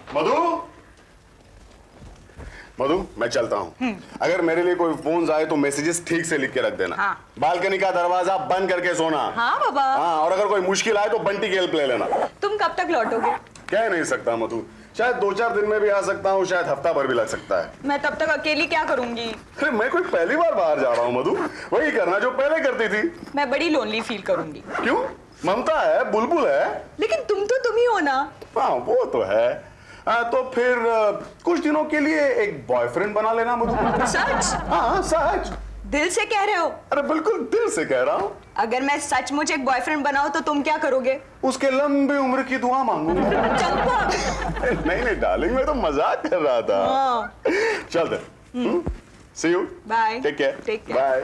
मधु, मधु मैं चलता हूँ। अगर मेरे लिए कोई फोन आए तो मैसेजेस ठीक से लिख के रख देना। हाँ। बालकनी का दरवाजा बंद करके सोना। हाँ बाबा। हाँ, और अगर कोई मुश्किल आए तो बंटी की हेल्प ले लेना। तुम कब तक लौटोगे? कह नहीं सकता मधु, शायद 2-4 दिन में भी आ सकता हूँ, शायद हफ्ता भर भी लग सकता है। मैं तब तक अकेली क्या करूंगी? अरे मैं कोई पहली बार बाहर जा रहा हूँ मधु, वही करना जो पहले करती थी। मैं बड़ी लोनली फील करूंगी। क्यों? ममता है, बुलबुल है। लेकिन तुम ही हो ना। हाँ वो तो है। तो फिर कुछ दिनों के लिए एक बॉयफ्रेंड बना लेना मधु। सच? हाँ सच। दिल से कह रहे हो? अरे बिल्कुल दिल से कह रहा हूँ। अगर मैं सचमुच एक बॉयफ्रेंड बनाऊं तो तुम क्या करोगे? उसके लंबी उम्र की दुआ मांगूंगा। चंपा। नहीं डार्लिंग, मैं तो मजाक कर रहा था। हाँ। चलते। See you. Bye. Take care. Take care. Bye.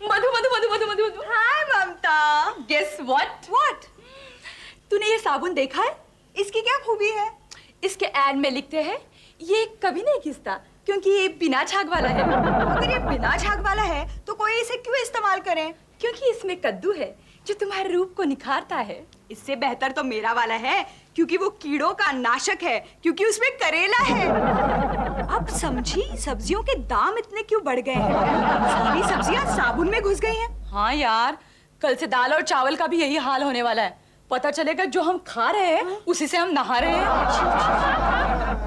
Madhu Madhu Madhu Madhu Madhu Madhu. Hi Mamata. Guess what? What? तूने ये साबुन देखा है? इसकी क्या खूबी है? इसके ऐड में लिखते हैं ये कभी नहीं घिसता क्योंकि ये बिना झाग वाला है। अगर ये बिना झाग वाला है तो कोई इसे क्यों इस्तेमाल करे? क्योंकि इसमें कद्दू है जो तुम्हारे रूप को निखारता है। इससे बेहतर तो मेरा वाला है क्योंकि वो कीड़ों का नाशक है, क्योंकि उसमें करेला है। अब समझी सब्जियों के दाम इतने क्यों बढ़ गए हैं? सारी सब्जियां साबुन में घुस गई हैं। हाँ यार, कल से दाल और चावल का भी यही हाल होने वाला है। पता चलेगा जो हम खा रहे हैं उसी से हम नहा रहे हैं।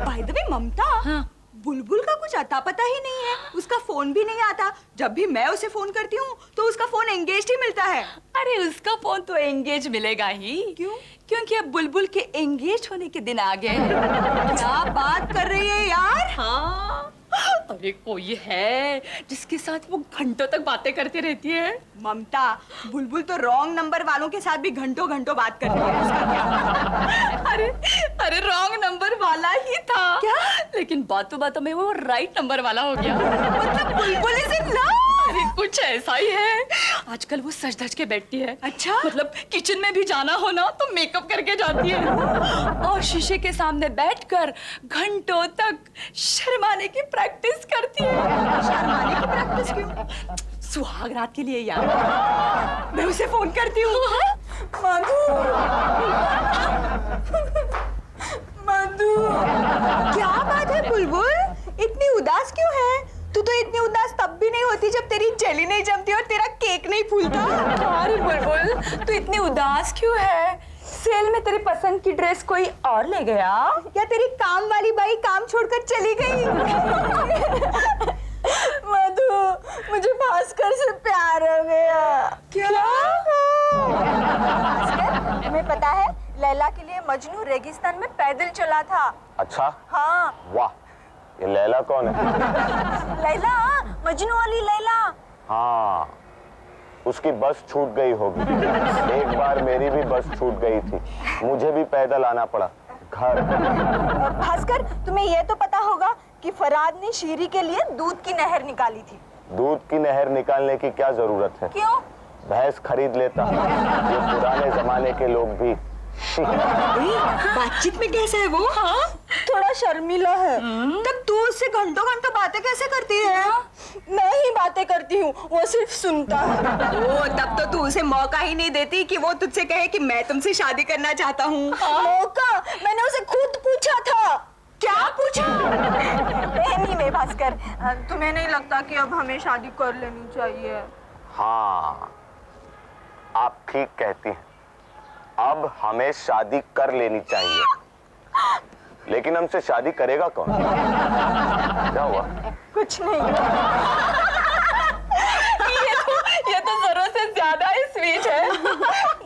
बाय द वे ममता, हाँ। बुलबुल का कुछ अता पता ही नहीं है। उसका फोन भी नहीं आता। जब भी मैं उसे फोन करती हूँ तो उसका फोन एंगेज्ड ही मिलता है। अरे उसका फोन तो एंगेज मिलेगा ही। क्यों? क्योंकि अब बुलबुल के एंगेज होने के दिन आ गए हैं। क्या बात कर रही है यार? हाँ, अरे कोई है जिसके साथ वो घंटों तक बातें करती रहती है। ममता, बुलबुल तो रॉन्ग नंबर वालों के साथ भी घंटों घंटों बात करती है। उसका क्या? अरे रॉन्ग नंबर वाला ही था। क्या? लेकिन बातों बातों में वो राइट नंबर वाला हो गया। मतलब बुलबुल इज इन लव? अरे कुछ ऐसा ही है। आजकल वो सज धज के बैठती है। अच्छा? मतलब किचन में भी जाना हो ना तो मेकअप करके जाती है और शीशे के सामने बैठकर घंटों तक शर्माने की प्रैक्टिस करती है। शर्माने की प्रैक्टिस क्यों? सुहाग रात के लिए यार। मैं उसे फोन करती हूँ। मधु, मधु, क्या बात है बुलबुल? इतनी उदास क्यों है? तू तो इतनी उदास तब भी नहीं होती जब तेरी जेली नहीं जमती और तेरा केक नहीं फूलता। अरे बुलबुल, तू इतनी उदास क्यों है? सेल में तेरी पसंद की ड्रेस कोई और ले गया? या तेरी काम वाली बाई काम छोड़कर चली गई? मधु, मुझे भास्कर से प्यार हो गया। क्या? भास्कर, तुम्हें पता है लैला के लिए मजनू रेगिस्तान में पैदल चला था। अच्छा? हाँ। वाह, ये लैला कौन है? लैला, मजनू वाली लैला। हाँ, उसकी बस छूट गई होगी। एक बार मेरी भी बस छूट गई थी, मुझे भी पैदल आना पड़ा घर। भास्कर, तुम्हें यह तो पता होगा कि फराद ने शीरी के लिए दूध की नहर निकाली थी। दूध की नहर निकालने की क्या जरूरत है? क्यों? भैंस खरीद लेता। ये पुराने जमाने के लोग भी। बातचीत में कैसा है वो? हाँ? थोड़ा शर्मीला है। तब तू उससे घंटों घंटों बातें कैसे करती है? मैं ही बातें करती हूँ, वो सिर्फ सुनता है। ओ, तब तो तू उसे मौका ही नहीं देती कि वो तुझसे कहे कि मैं तुमसे शादी करना चाहता हूँ। मौका? मैंने उसे खुद पूछा था। क्या पूछा? नहीं भास्कर, तुम्हें नहीं लगता कि अब हमें शादी कर लेनी चाहिए? हाँ, आप ठीक कहती हैं। अब हमें शादी कर लेनी चाहिए। लेकिन हमसे शादी करेगा कौन? क्या हुआ? कुछ नहीं। ये तो जरूरत से ज्यादा ही स्वीट है।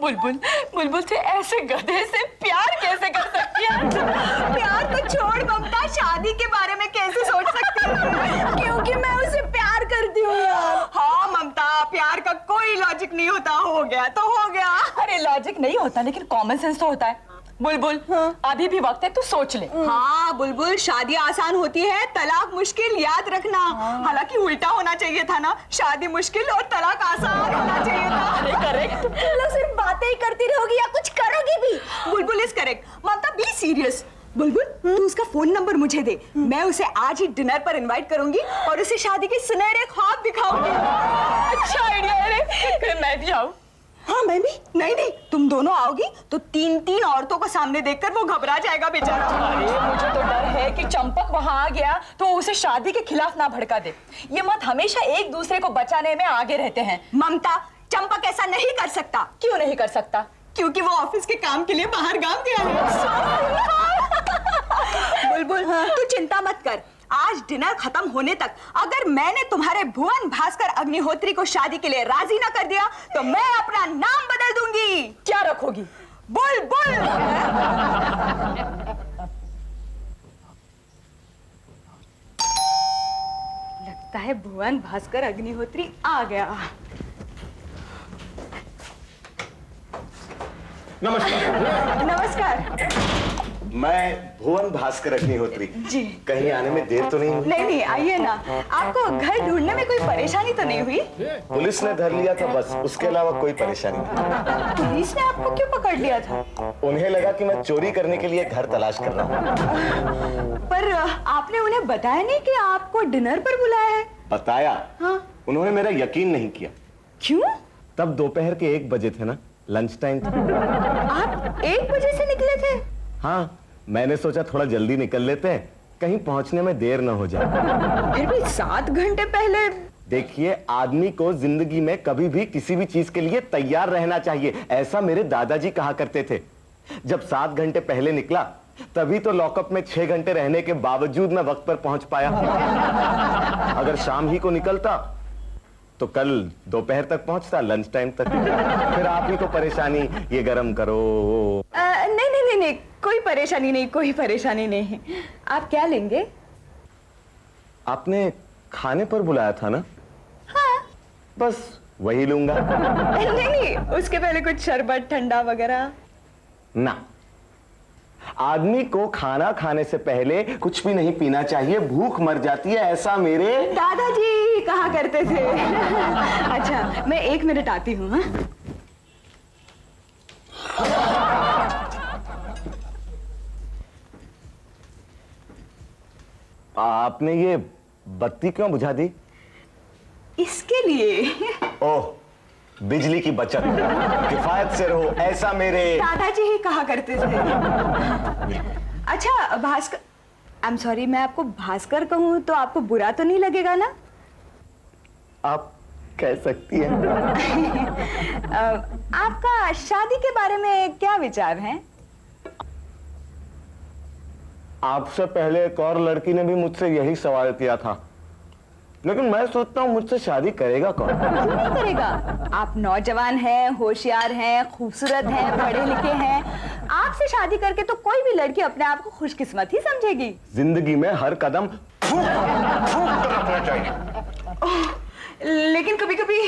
बुलबुल, बुलबुल से ऐसे गधे से प्यार कैसे कर सकती है? प्यार तो छोड़ ममता, शादी के बारे में कैसे सोच सकती है? क्योंकि मैं उसे प्यार करती हूँ यार। हाँ ममता, प्यार का कोई लॉजिक नहीं होता। हो गया तो हो गया। अरे लॉजिक नहीं होता लेकिन कॉमन सेंस तो होता है। बुलबुल, हाँ। अभी भी वक्त है, तू सोच ले। हाँ बुलबुल, शादी आसान होती है, तलाक मुश्किल, याद रखना। हालांकि उल्टा होना चाहिए था ना, शादी मुश्किल और तलाक आसान होना चाहिए था। करेक्ट। तुम लोग सिर्फ बातें ही करती रहोगी या कुछ करोगी भी? Bulbul is correct. Mamta, be serious. Bulbul, तू उसका फोन नंबर मुझे दे। मैं उसे आज ही डिनर पर इनवाइट करूंगी और उसे शादी के सुनहरे ख्वाब दिखाऊंगी। अच्छा आइडिया है रे। मैं भी आऊं? हाँ मैं भी। नहीं, तुम दोनों आओगी तो 3-3 औरतों को सामने देखकर वो घबरा जाएगा बेचारा। अरे मुझे तो डर है कि चंपक वहां आ गया तो उसे शादी के खिलाफ ना भड़का दे। ये मत हमेशा एक दूसरे को बचाने में आगे रहते हैं। ममता, चंपक ऐसा नहीं कर सकता। क्यों नहीं कर सकता? क्योंकि वो ऑफिस के काम के लिए बाहर गांव गया है। बुलबुल, तू चिंता मत कर। आज डिनर खत्म होने तक अगर मैंने तुम्हारे भुवन भास्कर अग्निहोत्री को शादी के लिए राजी ना कर दिया तो मैं अपना नाम बदल दूंगी। क्या रखोगी? बुलबुल। लगता है भुवन भास्कर अग्निहोत्री आ गया। नमस्कार। नमस्कार। मैं भुवन भास्कर अग्निहोत्री। जी। कहीं आने में देर तो नहीं हुई? नहीं, आइए ना। आपको घर ढूंढने में कोई परेशानी तो नहीं हुई? पुलिस ने धर लिया था बस, उसके अलावा कोई परेशानी नहीं। पुलिस ने आपको क्यों पकड़ लिया था? उन्हें लगा कि मैं चोरी करने के लिए घर तलाश कर रहा हूँ। पर आपने उन्हें बताया नहीं कि आपको डिनर पर बुलाया है? बताया? हाँ। उन्होंने मेरा यकीन नहीं किया। क्यों? तब दोपहर के 1 बजे थे ना, लंच टाइम था। आप 1 बजे से निकले थे? हाँ, मैंने सोचा थोड़ा जल्दी निकल लेते हैं, कहीं पहुंचने में देर न हो जाए। फिर भी 7 घंटे पहले। देखिए, आदमी को जिंदगी में कभी भी किसी भी चीज के लिए तैयार रहना चाहिए, ऐसा मेरे दादाजी कहा करते थे। जब 7 घंटे पहले निकला तभी तो लॉकअप में 6 घंटे रहने के बावजूद मैं वक्त पर पहुंच पाया। अगर शाम ही को निकलता तो कल दोपहर तक पहुंचता, लंच टाइम तक। फिर आप ही को परेशानी, ये गरम करो। नहीं, कोई परेशानी नहीं, कोई परेशानी नहीं। आप क्या लेंगे? आपने खाने पर बुलाया था ना? हाँ। बस वही लूंगा। नहीं, उसके पहले कुछ शरबत ठंडा वगैरह? ना, आदमी को खाना खाने से पहले कुछ भी नहीं पीना चाहिए, भूख मर जाती है, ऐसा मेरे दादाजी कहा करते थे। अच्छा, मैं 1 मिनट आती हूँ। आपने ये बत्ती क्यों बुझा दी? इसके लिए। ओह, बिजली की बचत, किफायत से रहो, ऐसा मेरे दादाजी ही कहा करते थे। अच्छा भास्कर, आई एम सॉरी, मैं आपको भास्कर कहूँ तो आपको बुरा तो नहीं लगेगा ना? आप कह सकती हैं। आपका शादी के बारे में क्या विचार है? आपसे पहले एक और लड़की ने भी मुझसे यही सवाल किया था, लेकिन मैं सोचता हूँ मुझसे शादी करेगा कौन? क्यों नहीं करेगा? आप नौजवान हैं, होशियार हैं, खूबसूरत हैं, पढ़े लिखे हैं। आपसे शादी करके तो कोई भी लड़की अपने आप को खुशकिस्मत ही समझेगी। जिंदगी में हर कदम फूक कर रखना चाहिए। लेकिन कभी कभी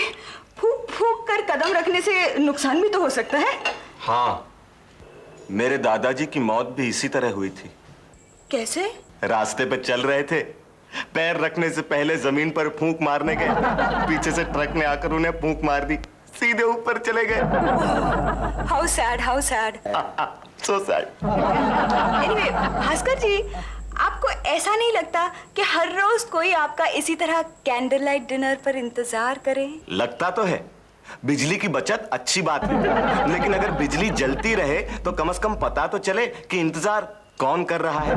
फूक फूक कर कदम रखने से नुकसान भी तो हो सकता है। हाँ, मेरे दादाजी की मौत भी इसी तरह हुई थी। कैसे? रास्ते पे चल रहे थे, पैर रखने से पहले जमीन पर फूंक मारने गए, पीछे से ट्रक ने आकर उन्हें फूंक मार दी, सीधे ऊपर चले गए। How sad, how sad. So sad. Anyway, Bhaskar ji, आपको ऐसा नहीं लगता कि हर रोज कोई आपका इसी तरह कैंडल लाइट डिनर पर इंतजार करे? लगता तो है, बिजली की बचत अच्छी बात है, लेकिन अगर बिजली जलती रहे तो कम से कम पता तो चले कि इंतजार कौन कर रहा है।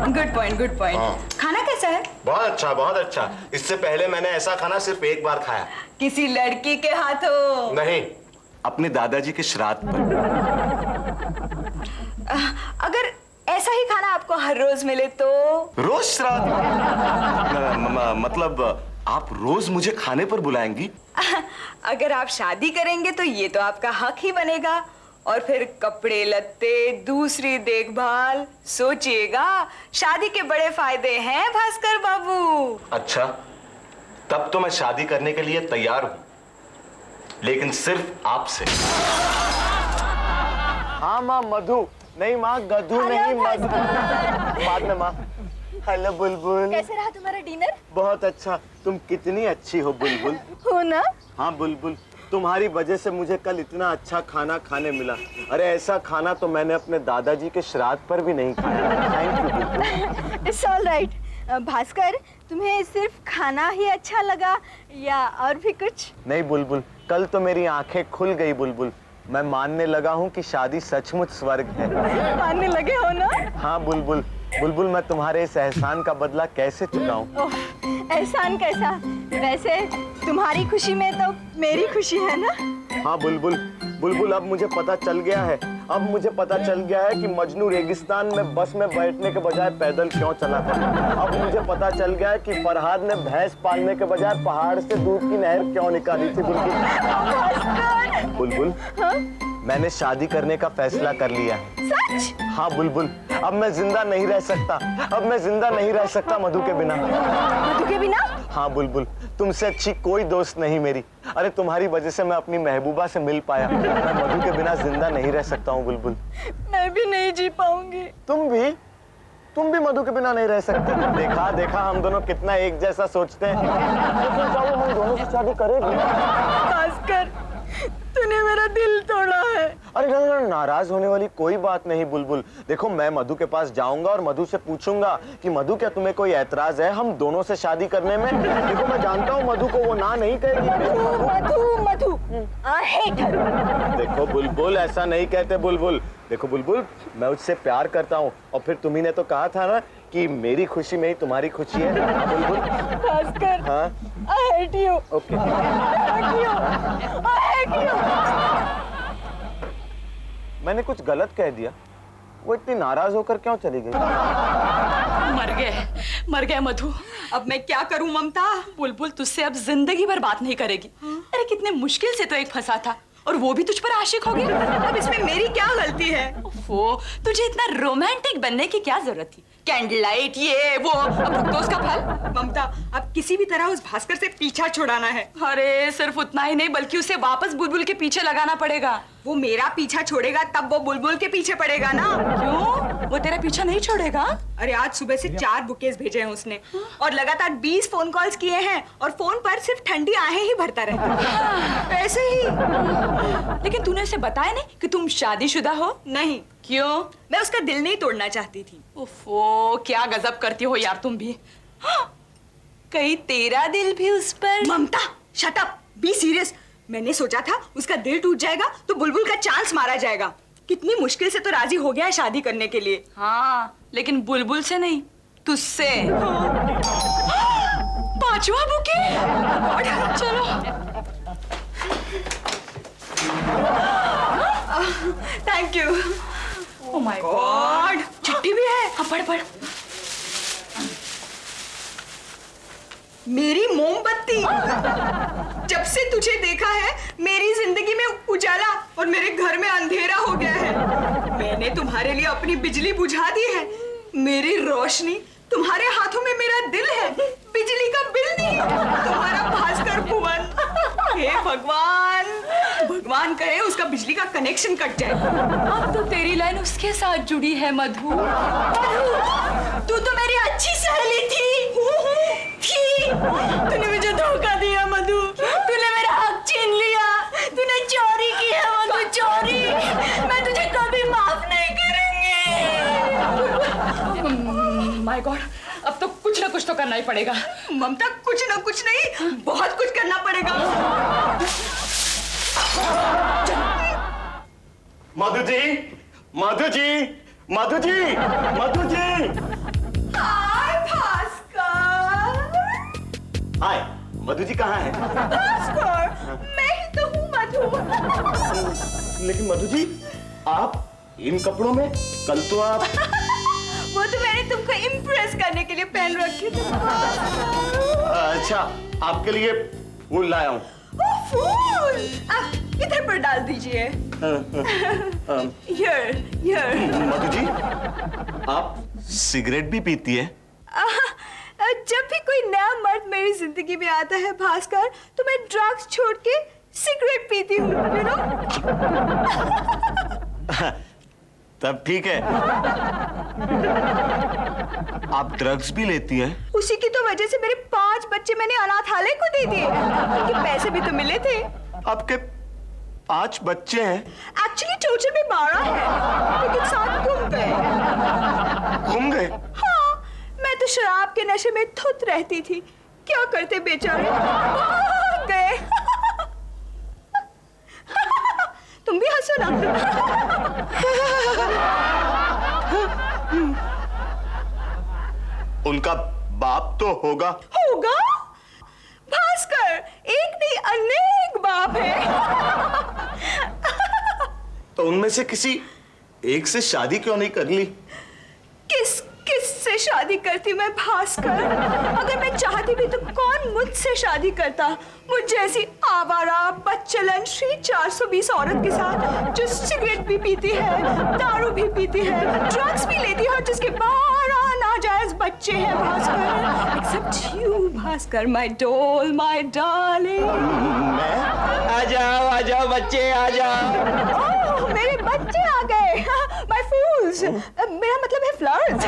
Good point, good point. खाना कैसा है? बहुत अच्छा, बहुत अच्छा। इससे पहले मैंने ऐसा खाना सिर्फ एक बार खाया। किसी लड़की के हाथों? नहीं, अपने दादाजी के श्राद्ध पर। अगर ऐसा ही खाना आपको हर रोज मिले तो? रोज श्राद्ध? मतलब आप रोज मुझे खाने पर बुलाएंगी? अगर आप शादी करेंगे तो ये तो आपका हक ही बनेगा, और फिर कपड़े लत्ते, दूसरी देखभाल। सोचिएगा, शादी के बड़े फायदे हैं भास्कर बाबू। अच्छा, तब तो मैं शादी करने के लिए तैयार हूं, लेकिन सिर्फ आपसे। हाँ माँ, मधु नहीं माँ, गधू नहीं, मधु। बाद में माँ। हेलो बुलबुल, कैसे रहा तुम्हारा डिनर? बहुत अच्छा। तुम कितनी अच्छी हो बुलबुल। हो ना? हाँ बुलबुल, तुम्हारी वजह से मुझे कल इतना अच्छा खाना खाने मिला। अरे ऐसा खाना तो मैंने अपने दादाजी के श्राद्ध पर भी नहीं खाया। Thank you Bulbul. It's all right. Bhaskar, तुम्हें सिर्फ खाना ही अच्छा लगा या और भी कुछ? नहीं बुलबुल, कल तो मेरी आंखें खुल गई बुलबुल। मैं मानने लगा हूँ कि शादी सचमुच स्वर्ग है। मानने लगे हो ना? हाँ बुलबुल, बुलबुल मैं तुम्हारे इस एहसान का बदला कैसे चुकाऊं? ओह, एहसान कैसा? वैसे तुम्हारी खुशी में तो मेरी खुशी है ना? हाँ बुलबुल, बुलबुल अब मुझे पता चल गया है, अब मुझे पता चल गया है कि मजनू रेगिस्तान में बस में बैठने के बजाय पैदल क्यों चला था। अब मुझे पता चल गया है कि फरहाद ने भैंस पालने के बजाय पहाड़ से दूध की नहर क्यों निकाली थी। बुलबुल, बुलबुल, हाँ? मैंने शादी करने का फैसला कर लिया है। सच? हाँ बुलबुल, अब मैं जिंदा नहीं रह सकता, अब मैं जिंदा नहीं रह सकता मधु के बिना। मधु के बिना? हाँ बुलबुल, तुमसे अच्छी कोई दोस्त नहीं मेरी। अरे तुम्हारी वजह से मैं अपनी महबूबा से मिल पाया। मैं मधु के बिना जिंदा नहीं रह सकता हूँ बुलबुल। मैं भी नहीं जी पाऊंगी। तुम भी मधु के बिना नहीं रह सकते। देखा देखा हम दोनों कितना एक जैसा सोचते हैं। लेकिन क्या वो हम दोनों से शादी करेगी? भास्कर, तूने मेरा दिल तोड़ा है। अरे ना, नाराज होने वाली कोई बात नहीं बुलबुल। देखो मैं मधु के पास जाऊंगा और मधु से पूछूंगा कि मधु क्या तुम्हें कोई ऐतराज है हम दोनों से शादी करने में? देखो मैं जानता हूँ मधु को वो ना नहीं कहेगी। मधु, I hate her। देखो बुलबुल, ऐसा नहीं कहते बुलबुल। देखो बुलबुल, मैं उससे प्यार करता हूँ और फिर तुम्ही ने तो कहा था ना कि मेरी खुशी में ही तुम्हारी खुशी है। बुलबुल, भास्कर, हाँ I hate you। Okay. I hate you। मैंने कुछ गलत कह दिया? वो इतनी नाराज होकर क्यों चली गई? मर गए मधु। अब मैं क्या करूं ममता? बुलबुल तुझसे अब जिंदगी भर बात नहीं करेगी। अरे कितने मुश्किल से तो एक फंसा था और वो भी तुझ पर आशिक हो गया। अब इसमें मेरी क्या गलती है? वो तुझे इतना रोमांटिक बनने की क्या जरूरत थी? कैंडल लाइट ये वो, अब भुगतो उसका फल। ममता, अब किसी भी तरह उस भास्कर से पीछा छुड़ाना है। अरे सिर्फ उतना ही नहीं बल्कि उसे वापस बुलबुल के पीछे लगाना पड़ेगा। वो मेरा पीछा छोड़ेगा तब वो बुलबुल के पीछे पड़ेगा ना। क्यों? वो तेरा पीछा नहीं छोड़ेगा? अरे आज सुबह से 4 बुकेस भेजे हैं उसने और लगातार 20 फोन कॉल्स किए हैं और फोन पर सिर्फ ठंडी आहें ही भरता रहता है। ऐसे ही। लेकिन तूने उसे बताया नहीं कि तुम शादीशुदा हो? नहीं। क्यों? मैं उसका दिल नहीं तोड़ना चाहती थी। ओफो, क्या गजब करती हो यार तुम भी। कहीं तेरा दिल भी उस पर? ममता, शट अप, बी सीरियस। मैंने सोचा था उसका दिल टूट जाएगा तो बुलबुल का चांस मारा जाएगा। कितनी मुश्किल से तो राजी हो गया है शादी करने के लिए। हाँ, लेकिन बुलबुल से नहीं, तुझसे। पांचवा बुके। चलो। Thank you. Oh my God, चिट्ठी भी है। हाँ, पढ़ पढ़। मेरी मोमबत्ती, जब से तुझे देखा है मेरी जिंदगी में उजाला और मेरे घर में अंधेरा हो गया है। मैंने तुम्हारे लिए अपनी बिजली बुझा दी है। मेरी रोशनी, तुम्हारे हाथों में मेरा दिल है, बिजली का बिल नहीं। तुम्हारा भास्कर भुवन। हे भगवान, भगवान करे उसका बिजली का कनेक्शन कट जाए। अब तो तेरी लाइन उसके साथ जुड़ी है मधु। तू तो मेरी अच्छी सहेली थी। तूने मुझे धोखा दिया मधु। तूने मेरा हक छीन लिया। तूने चोरी की है मधु, चोरी। मैं तुझे कभी माफ नहीं करूंगी। माय गॉड, अब तो कुछ ना कुछ तो करना ही पड़ेगा। ममता, कुछ ना कुछ नहीं, बहुत कुछ करना पड़ेगा। मधु जी, मधु जी, मधु जी, मधु जी। हाय भास्कर। हाय, मधु जी कहाँ है? भास्कर, मैं ही तो हूँ मधु। लेकिन मधु जी, आप इन कपड़ों में? कल तो आप। वो तो मैंने तुमको इम्प्रेस करने के लिए पहन रखे थे। अच्छा, आपके लिए फूल लाया हूँ। फूल, इधर पर डाल दीजिए। मधु जी, आप सिगरेट भी पीती है? जब भी कोई नया मर्द मेरी जिंदगी में आता है भास्कर, तो मैं ड्रग्स छोड़ के सिगरेट पीती हूँ, यू नो? तब ठीक है। आप ड्रग्स भी लेती हैं? उसी की तो वजह से मेरे 5 बच्चे मैंने अनाथालय को दे दिए। उनके पैसे भी तो मिले थे। आपके 5 बच्चे हैं? एक्चुअली टोटल में 12 है, लेकिन 7 गुम गए। गुम गए? हाँ, मैं तो शराब के नशे में धुत रहती थी। क्या करते बेचारे, भाग गए। तुम भी हंसो ना। उनका बाप तो होगा। होगा? भास्कर, एक नहीं अनेक बाप है। तो उनमें से किसी एक से शादी क्यों नहीं कर ली? किस से शादी करती मैं भास्कर? अगर मैं चाहती भी तो कौन मुझसे शादी करता? मुझ जैसी आवारा बच्चलन श्री 420 औरत के साथ जो सिगरेट भी पीती है, दारू भी पीती है, ड्रग्स भी लेती है और जिसके 12 नाजायज बच्चे हैं Bhaskar. Except you Bhaskar, my doll, my darling. आ जाओ बच्चे, आ जाओ। ओह, मेरे बच्चे आ गए। माय फूल्स, मेरा मतलब है फ्लर्ट्स।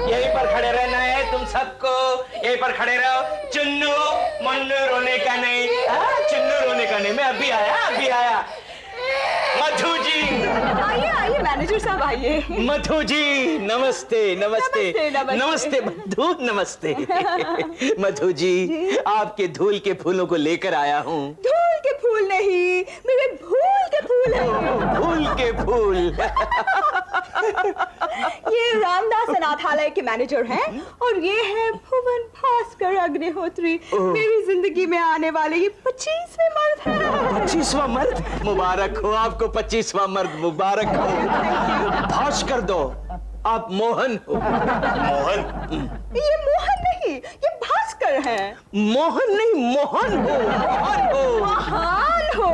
यहीं पर खड़े रहना है तुम सबको, यहीं पर खड़े रहो। चुन्नू मुन्नू रोने का नहीं, चुन्नू रोने का नहीं। मैं अभी आया। मधु जी, आइए मैनेजर साहब आइए। मधु जी नमस्ते। नमस्ते मधु, नमस्ते। मधु जी, आपके धूल के फूलों को लेकर आया हूँ। धूल के फूल नहीं, मेरे भूल के फूल हैं। फूल के फूल। ये रामदास अनाथालय के मैनेजर हैं और ये है भुवन भास्कर अग्निहोत्री, मेरी जिंदगी में आने वाले ये 25वें मर्द हैं। 25वां मर्द? मुबारक हो आपको, 25वां मर्द मुबारक हो। भास्कर दो, आप मोहन हो। मोहन? ये मोहन नहीं, ये भास्कर हैं। मोहन नहीं, मोहन हो। महान हो।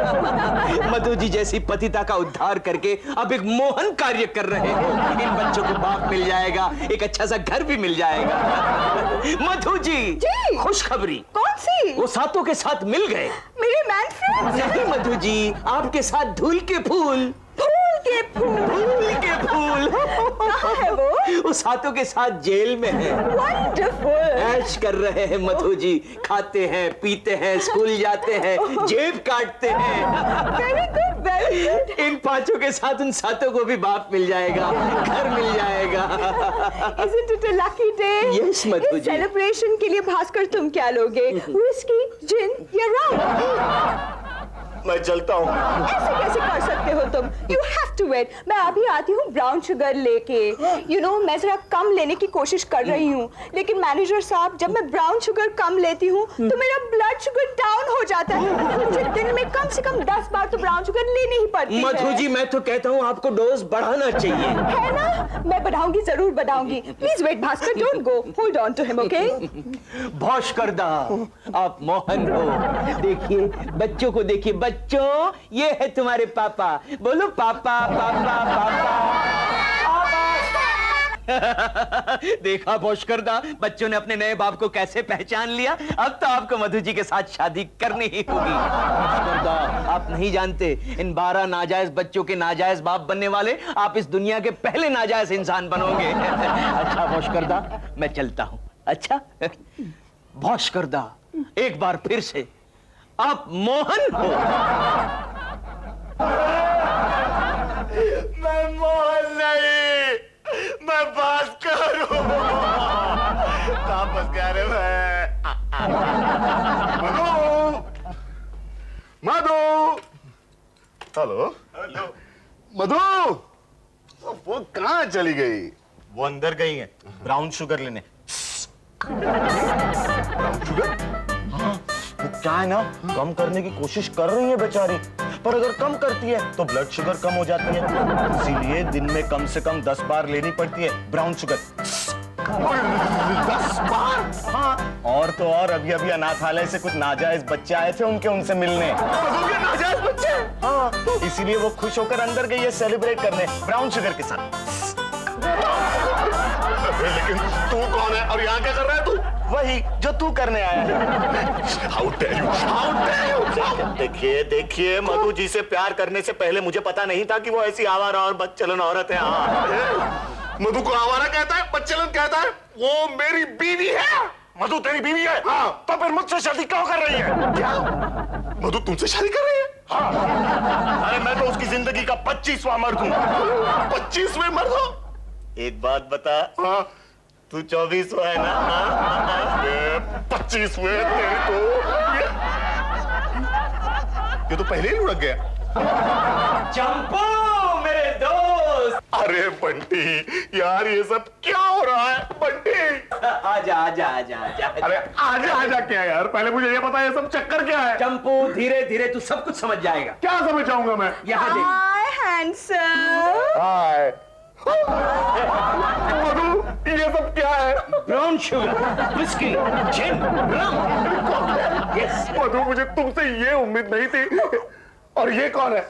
मधु जी जैसी पतिता का उद्धार करके अब एक मोहन कार्य कर रहे हो। इन बच्चों को बाप मिल जाएगा, एक अच्छा सा घर भी मिल जाएगा। मधु जी, खुशखबरी। कौन सी? वो सातों के साथ मिल गए। मेरे मैन फ्रेंड्स? नहीं मधु जी, आपके साथ धूल के फूल। फूल के फूल? धूल के फूल। कहाँ है वो? वो सातों के साथ जेल में है। वंडरफुल। ऐश कर रहे हैं मधु जी, खाते हैं, पीते हैं, स्कूल जाते हैं, जेब काटते हैं। Very good, very good. इन पांचों के साथ उन सातों को भी बाप मिल जाएगा, घर मिल जाएगा। Isn't it a lucky day? Yes, मधु इस जी। सेलिब्रेशन के लिए भास्कर तुम क्या लोगे? विस्की, जिन या रम? मैं चलता हूँ। ऐसे कैसे कर सकते हो तुम? You have to wait. मैं अभी आती हूँ ब्राउन शुगर लेके। You know, मैं जरा कम लेने की कोशिश कर रही हूँ, लेकिन मैनेजर साहब जब मैं ब्राउन शुगर कम लेती हूँ तो मेरा ब्लड शुगर डाउन हो जाता है। मुझे दिन में कम से कम 10 बार तो ब्राउन शुगर लेनी ही पड़ती है। मधु जी, मैं तो कहता हूँ आपको डोज बढ़ाना चाहिए। है ना? मैं बढ़ाऊंगी, जरूर बढ़ाऊंगी। Please wait Bhaskar, don't go, hold on to him, okay? Bhaskar da, आप मोहन हो। देखिए बच्चों को देखिए। बच्चों, ये है तुम्हारे पापा। बोलो पापा पापा पापा। देखा भास्कर दा, बच्चों ने अपने नए बाप को कैसे पहचान लिया। अब तो आपको मधु जी के साथ शादी करनी ही होगी। भास्कर दा, आप नहीं जानते, इन 12 नाजायज बच्चों के नाजायज बाप बनने वाले आप इस दुनिया के पहले नाजायज इंसान बनोगे। अच्छा भास्कर दा, मैं चलता हूं। अच्छा भास्कर दा, एक बार फिर से आप मोहन हो। मैं मोहन नहीं, मैं भास्कर हूँ। कहाँ फंस गया रे मैं? मधु, हेलो मधु, वो कहाँ चली गई? वो अंदर गई है ब्राउन शुगर लेने। वो क्या है ना, कम करने की कोशिश कर रही है बेचारी, पर अगर कम करती है तो ब्लड शुगर कम हो जाती है, इसीलिए दिन में कम से कम 10 बार लेनी पड़ती है ब्राउन शुगर। 10 बार? हाँ, और तो और अभी अभी अनाथालय से कुछ नाजायज बच्चे आए थे उनसे मिलने। नाजायज बच्चे? हाँ, इसीलिए वो खुश होकर अंदर गई है सेलिब्रेट करने ब्राउन शुगर के साथ। लेकिन तू कौन है और यहाँ क्या कर रहा है तू? वही जो तू करने आया है। How dare you? How dare you? देखिए देखिए, मधु जी से प्यार करने से पहले मुझे पता नहीं था कि वो ऐसी आवारा और बदचलन औरत है। हाँ। मधु को आवारा कहता है, बच्चलन कहता है, वो मेरी बीवी है। मधु तेरी बीवी है? हाँ। तो फिर मुझसे शादी क्यों कर रही है? क्या? मधु तुमसे शादी कर रही है? हाँ। अरे मैं तो उसकी जिंदगी का 25वां मर्द हूँ। 25वें मर्द हो? एक बात बता, हाँ। तू 24वां है ना? 25वें तेरी तो ये तो पहले ही लुढ़क गया। चंपू मेरे दोस्त, अरे बंटी यार ये सब क्या हो रहा है बंटी? आजा आजा आजा आजा। अरे आजा आजा क्या यार, पहले मुझे ये बता ये सब चक्कर क्या है? चंपू धीरे धीरे तू सब कुछ समझ जाएगा। क्या समझ जाऊंगा मैं? यहाँ देख। हाय हैंडसम। हाय मधु ये सब क्या है? ब्राउन शुगर, विस्की, जिन, रम। यस। मधु मुझे तुमसे ये उम्मीद नहीं थी। और ये कौन है?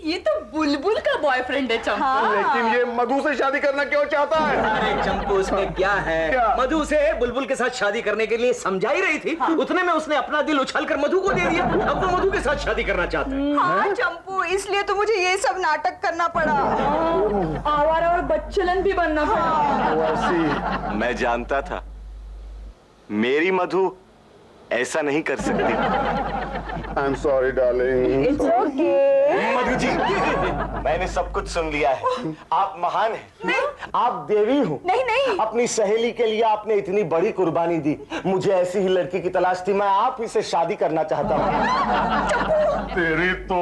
ये तो बुलबुल का बॉयफ्रेंड है चंपू। लेकिन ये मधु से शादी करना क्यों चाहता है? अरे चंपू उसमें क्या है, क्या? मधु से बुलबुल के साथ शादी करने के लिए समझा ही रही थी। उतने में उसने अपना दिल उछालकर मधु को दे दिया। अब वो मधु के साथ शादी करना चाहता है। हाँ चंपू, इसलिए तो मुझे ये सब नाटक करना पड़ा। आवारा और बच्चलन भी बनना पड़ा। मैं जानता था मेरी मधु ऐसा नहीं कर सकती। I am sorry darling. It's okay. Madhu ji, मैंने सब कुछ सुन लिया है। आप महान हैं, आप देवी हो। नहीं नहीं, अपनी सहेली के लिए आपने इतनी बड़ी कुर्बानी दी। मुझे ऐसी ही लड़की की तलाश थी, मैं आप ही से शादी करना चाहता हूँ। तेरी तो